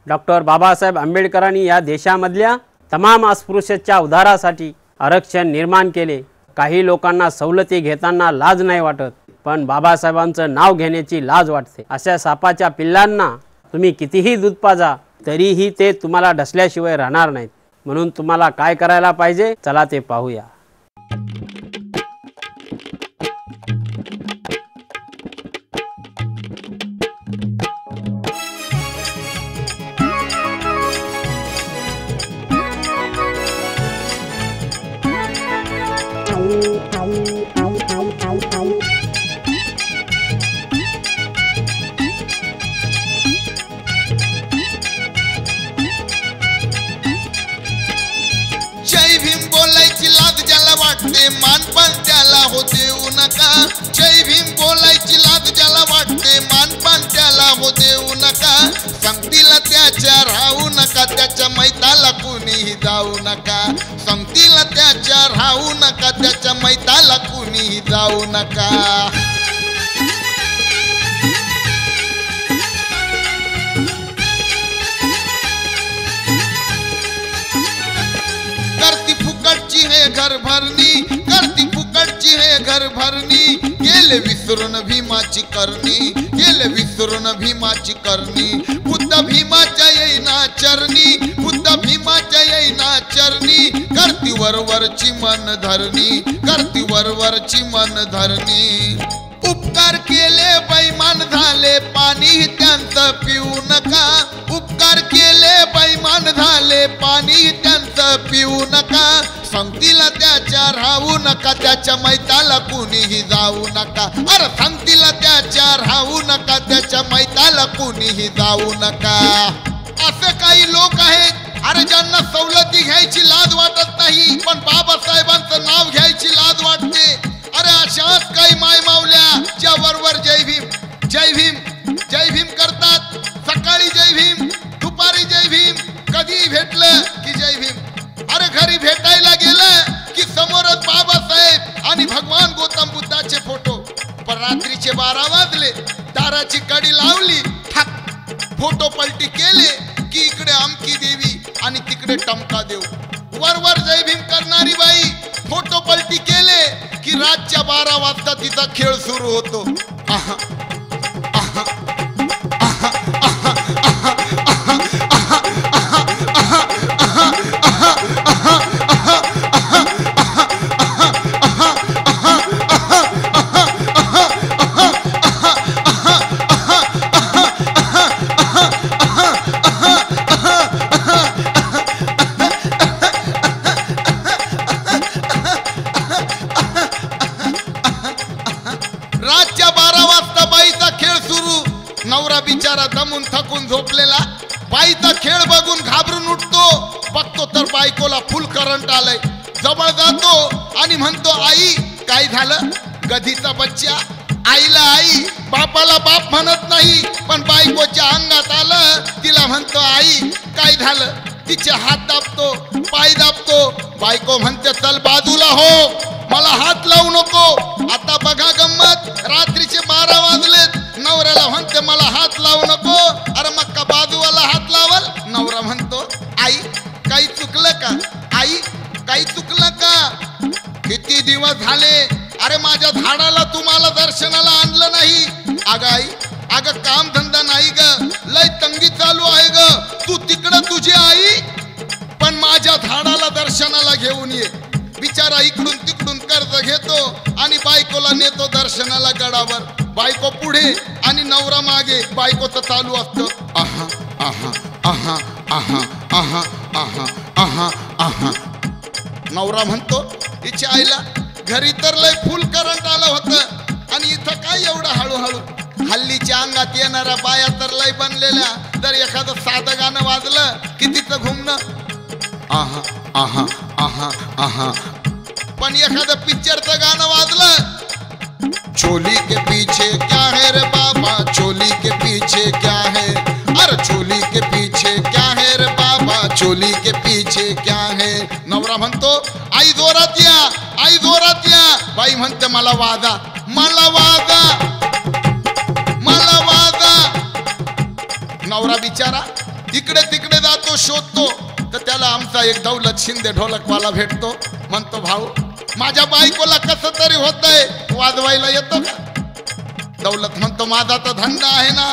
Doctor Babasaheb आंबेडकरांनी या देशामधल्या तमाम अस्पृश्याच्या उद्धारासाठी आरक्षण निर्माण केले। काही लोकांना सवलती घेताना लाज नाही वाटत, पण बाबासाहेबांचं नाव घेण्याची लाज वाटते। अशा सापाच्या पिल्लांना तुम्ही कितीही दूध पाजा तरीही ते तुम्हाला ढसल्याशिवाय राहणार नाहीत। म्हणून तुम्हाला काय करायला पाहिजे, चला ते पाहूया। जय भीम बोलायची लाज ज्याला वाटते मानपान त्याला हो देऊ नका। जय भीम बोलायची लाज ज्याला वाटते मानपान त्याला हो देऊ नका। संगतीला त्याच्या राहू नका, त्याच्या मैताला कुणीही जाऊ नका। संगतीला त्याच्या राहू नका, त्याच्या मैताला कुणीही जाऊ नका। करती फुकटची हे घर भरणी, करती फुकटची हे घर भरणी। गेले विसरून भीमाची करणी, गेले विसरून भीमाची करणी। बुद्ध भीमाच्या येईना चरणी, बुद्ध भीमाच्या येईना चरणी। करती वरवरची मन धरणी, करती वरवरची मन धरणी। उपकार केले बैमान झाले पाणी त्यांचं पिऊ नका। उपकार केले बैमान झाले पाणी त्यांचं पिऊ नका। संगतीला त्याच्या राहू नका, त्याच्या मैताला कुणीही जाऊ नका। अरे संगतीला त्याच्या राहू नका, त्याच्या मैताला कुणीही जाऊ नका। असे काही लोक आहेत अरे ज्यांना सवलती घ्यायची लाज वाटत नाही, पण बाबासाहेबांचं नाव घ्यायची लाज वाटते। अरे अशाच काही माय मावल्या ज्या वरवर जय भीम जय भीम जय भीम करतात। सकाळी जय भीम, दुपारी जय भीम, कधी भेटलं की जय भीम। अरे घरी भेटायला गेलं की समोरच बाबासाहेब आणि भगवान गौतम बुद्धाचे फोटो। पण रात्रीचे 12 वाजले, दाराची कडी लावली, ठाक फोटो पलटी केले की इकडे अमकी देवी आणि तिकडे टमका देव। वरवर जय भीम करणारी बाई फोटो पलटी केले की रातच्या 12 वाजता तिचा खेळ सुरू होतो। आहा आहा आहा आहा आहा रातच्या 12 वाजता बाईचा खेळ सुरू। नवरा बिचारा दमून थकून झोपलेला, बाईचा खेळ बघून घाबरून उठतो। बघतो तर बायकोला फुल करंट आलंय। जवळ जातो आणि म्हणतो आई काय झालं? गधीचा बच्चा। आईला आई, बापाला बाप म्हणत नाही, पण बायकोच्या अंगात आलं। तिला म्हणतो आई काय झालं? तिचे हात दाबतो, पाय दाबतो। बायको म्हणते चल बाजूला हो, मला हात लावू नको। आता बघा गंमत, रात्रीचे 12 वाजलेत, नवऱ्याला म्हणते मला हात लावू नको। अरे मग का बाजूवाला हात लावल? नवरा म्हणतो आई काही चुकलं का? आई काही चुकलं का? किती दिवस झाले अरे माझ्या झाडाला तुम्हाला दर्शनाला आणलं नाही। अगं आई, अगं काम धंदा नाही ग, लय तंगी चालू आहे ग। तू तिकडं तुझी आई, पण माझ्या झाडाला दर्शनाला घेऊन ये। बिचारा इकडून तिकडून कर्ज घेतो आणि बायकोला नेतो दर्शनाला गडावर। बायको पुढे आणि नवरा मागे, बायकोचं चालू असतं आहा आहा आहा आहा आहा आहा आहा आहा। नवरा म्हणतो तिच्या आईला घरी तर लय फुल करंट आलं होतं आणि इथं काय एवढं हळूहळू? हल्लीच्या अंगात येणाऱ्या बाया तर लय बनलेल्या, जर एखादं साधं गाणं वाजलं की तिथं घुमणं आहा आहा आहा आहा। पण एखादं पिक्चरचं गाणं वाजलं, चोली के पीछे क्या है रे बाबा, चोली के पीछे क्या है? अरे चोली के पीछे क्या है रे बाबा, चोली के पीछे क्या है? नवरा म्हणतो आई जोरात या, आई जोरात या। बाई म्हणते मला वाजा, मला वाजा, मला वाजा। नवरा बिचारा इकडे तिकडे जातो शोधतो, तर त्याला आमचा एक दौलत शिंदे ढोलकवाला भेटतो. म्हणतो भाऊ माझ्या बायकोला कसं तरी होतंय, वाजवायला येतो का? दौलत म्हणतो माझा तर धंदा आहे ना.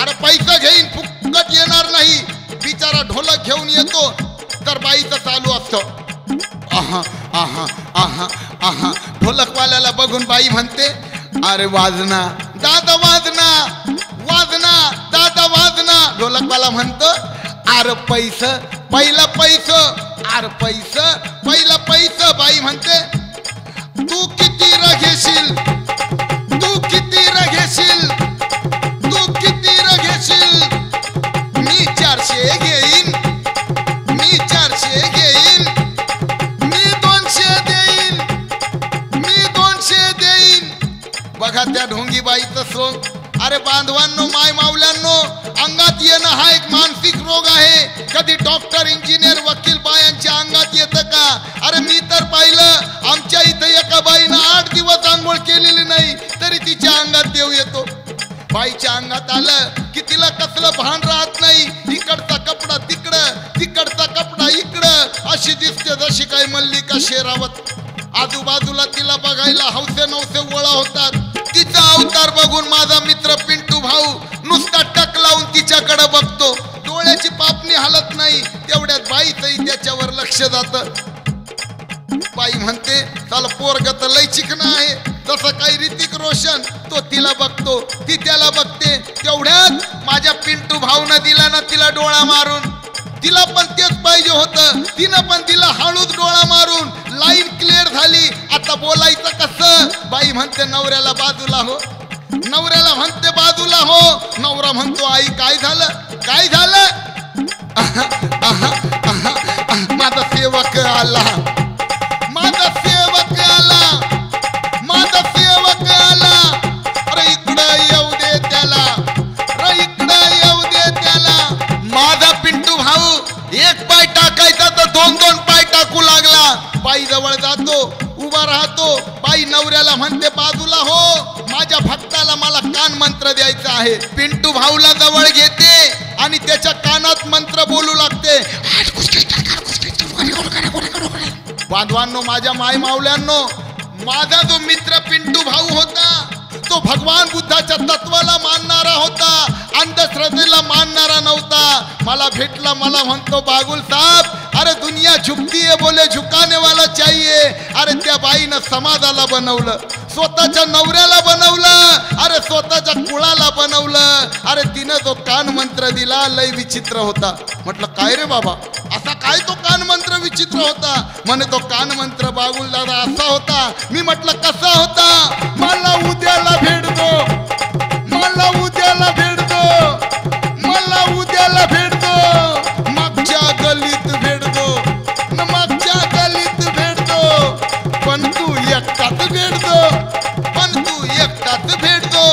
अरे पैसा घेईन, फुकट येणार नाही. बिचारा ढोलक घेऊन येतो तर बाईचं चालू असतं आहा आहा आहा आहा. ढोलकवाल्याला बघून बाई म्हणते अरे वाजना दादा, वाजना वाजना दादा, वाजना. ढोलकवाला म्हणतो अरे पैसा पहिला पैसा, अरे पैसा पहिला पैसा. बाई म्हणते तू किती घेशील, तू किती घेशील, तू किती घेशील. मी 400 घेईन, मी 400 घेईन, मी 200 देईन, मी 200 देईन. बघा त्या ढोंगीबाईचं सोंग. अरे बांधवांनो, माय मावल्यांनो, अंगात येणं हा एक मानसिक रोग आहे. कधी डॉक्टर, इंजिनियर, वकील बायांच्या अंगात येतं का? अरे मी तर पाहिलं आमच्या इथं एका बाईनं 8 दिवस आंघोळ केलेली नाही तरी तिच्या अंगात देव येतो. बाईच्या अंगात आलं की तिला कसलं भान राहत नाही. इकडचा कपडा तिकडं, तिकडचा कपडा इकडं, अशी दिसते जशी काय मल्लिका शेरावत. आजूबाजूला तिला बघायला हौसे नवसे गोळा होतात. तिचा अवतार बघून माझा मित्र पिंटू भाऊ नुसता टक लावून तिच्याकडे बघतो. डोळ्याची पापणी हलत नाही. तेवढ्यात बाईचंही त्याच्यावर लक्ष जातं. बाई म्हणते चला पोरग तर लय चिकना आहे, जसं काही ऋतिक रोशन. तो तिला बघतो, ती त्याला बघते. तेवढ्यात माझ्या पिंटू भाऊनं दिला ना तिला डोळा मारून. तिला पण तेच पाहिजे होतं. तिनं पण तिला हळूच डोळा मारून. लाईन क्लिअर झाली. आता बोलायचं कसं? बाई म्हणते नवऱ्याला बाजूला हो, नवऱ्याला म्हणते बाजूला हो. नवरा म्हणतो आई काय झालं, काय झालं? माझा सेवक आला, माझा सेवक आला, माझा सेवक आला. अरे इकडं येऊ दे त्याला, अरे इकडं येऊ दे त्याला. माझा पिंटू भाऊ एक पाय टाकायचा तर 2-2 पाय टाकू लागला. बाई जवळ जातो, उभा राहतो. बाई नवऱ्याला म्हणते बाजूला हो, माझ्या भक्ताला मला कान मंत्र द्यायचा आहे. पिंटू भाऊला जवळ घेते आणि त्याच्या कानात मंत्र बोलू लागते. बांधवांनो, माझ्या माय मावल्यांनो, माझा जो मित्र पिंटू भाऊ होता तो भगवान बुद्धाच्या तत्वाला मानणारा होता, अंधश्रद्धेला मानणारा नव्हता. मला भेटला, मला म्हणतो बागुल साहब अरे दुनिया झुकती है, बोले झुकाने वाला चाहिए. अरे त्या बाईनं समाजाला बनवलं, स्वतःच्या नवऱ्याला बनवलं, अरे स्वतःच्या कुळाला बनवलं. अरे तिनं जो कान मंत्र दिला लय विचित्र होता. म्हटलं काय रे बाबा, असा काय तो कान मंत्र विचित्र होता? म्हणे तो कान मंत्र बागुल दादा असा होता. मी म्हटलं कसा होता? मला उद्याला भेट दो, मला उद्याला भेट दो, मला उद्याला भेट दो. मागच्या गलीत भेट दो, मागच्या गलीत भेट दो. पण तू एकटाच भेट दो, पण तू एकटाच भेट दो.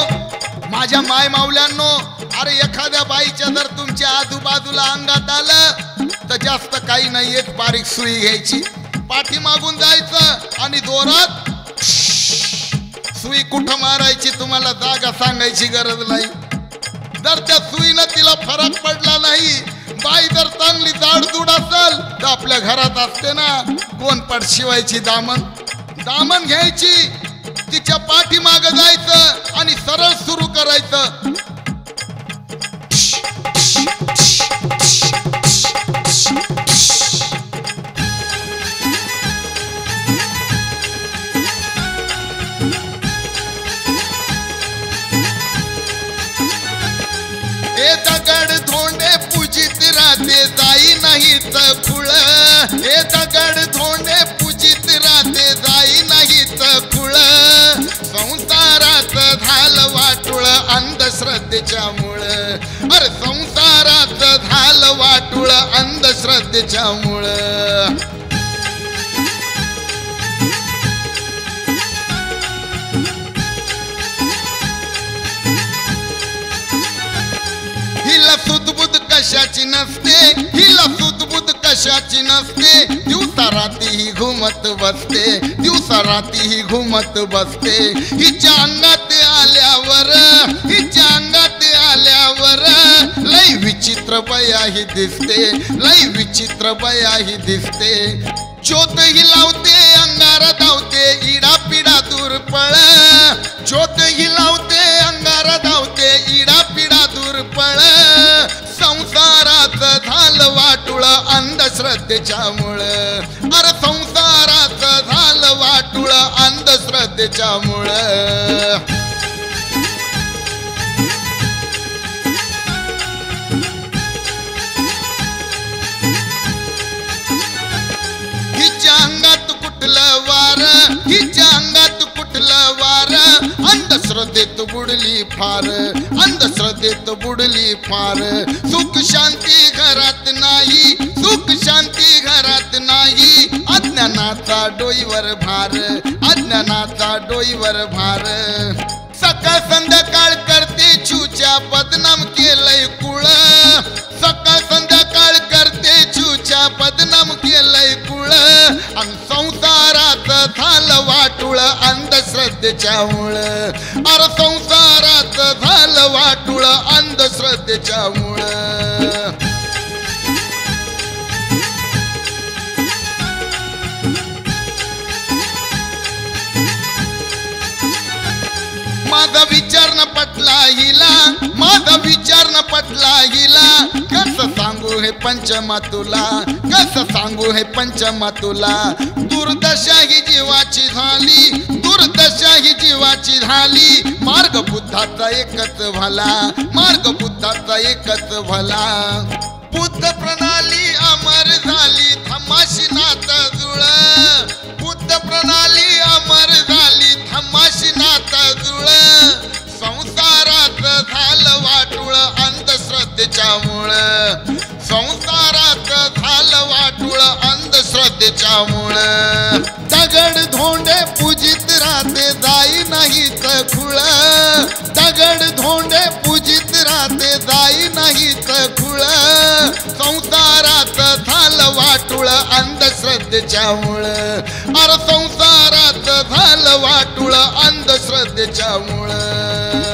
माझ्या माय मावल्यांनो, अरे एखाद्या बाईच्या जर तुमच्या आजूबाजूला अंगात आलं तर जास्त काही नाही, एक बारीक सुई घ्यायची, पाठीमागून जायचं आणि जोरात सुई कुठं मारायची तुम्हाला जागा सांगायची गरज नाही. जर त्या सुईनं तिला फरक पडला नाही, बाई जर चांगली जाडजूड असेल तर आपल्या घरात असते ना कोण शिवायची दामन, दामन घ्यायची, तिच्या पाठीमाग जायचं आणि सरळ सुरू करायचं. ए दगड धोंडे पूजित राहते जाई नाहीच खुळ. ए दगड धोंडे पूजित राहते जाई नाहीच खुळ. संसारात झालं वाटुळ अंधश्रद्धेच्या मुळ. अरे संसारात झालं वाटुळ अंधश्रद्धेच्या मुळ. हिला सुदबुद कशाची नसते, हिला सुदबुद कशाची नसते. दिवसा राती ही घुमत बसते, दिवसा राती ही घुमत बसते. हिच्या अंगात आल्यावर, हिच्या अंगात आल्यावर लय विचित्र बया ही दिसते, लय विचित्र बया ही दिसते. ज्योत ही लावते अंगारा धावते, इडा पिडा दूर पळ. ज्योत ही लावते अंगारा धावते, इडा पिडा दूर पळ. संसाराचं झालं वाटुळ अंधश्रद्धेच्या मुळे. अरे संसाराचं झालं वाटुळ अंधश्रद्धेच्या मुळे. हिच्या अंगात कुठलं वार, हिच्या अंगात कुठलं वार. अंधश्रद्धेत बुडली फार, अंधश्रद्धेत बुडली फार. सुख शांती घरात नाही, सुख शांती घरात नाही. अज्ञानाचा डोईवर भार, अज्ञानाचा डोईवर भार. सकाळ संध्याकाळ करते छूच्या बदनाम केलंय कुळ. सकाळ संध्याकाळ करते छूच्या बदनाम केलंय कुळ. आणि संसाराचं झालं वाटुळ अंधश्रद्धेच्या मुळे. अरे संसाराचं झालं वाटुळ अंधश्रद्धेच्या मुळे. माझा विचार न पटला हिला, माझा विचार न पटला हिला. कसं सांगू हे पंचमा तुला, कसं सांगू हे पंचमा तुला. दुर्दशा ही जीवाची झाली, दुर्दशा ही जीवाची झाली. मार्ग बुद्धाचा एकच भला, मार्ग बुद्धाचा एकच भला. बुद्ध प्रणाली अमर झाली धम्माशी नातं जुळ. बुद्ध प्रणाली अमर झाली धम्माशी नातं जुळ. संसाराचं झालं वाटुळ अंधश्रद्धेच्या मुळे. संसाराचं झालं वाटुळ अंधश्रद्धेच्या मुळे. दगड धोंडे पूजित राहते जाई नाहीच खुळ. दगड धोंडे पूजित राहते जाई नाहीच खुळ. संसाराचं झालं वाटुळ अंधश्रद्धेच्या मुळे. अरे संसाराचं झालं वाटुळ अंधश्रद्धेच्या मुळे.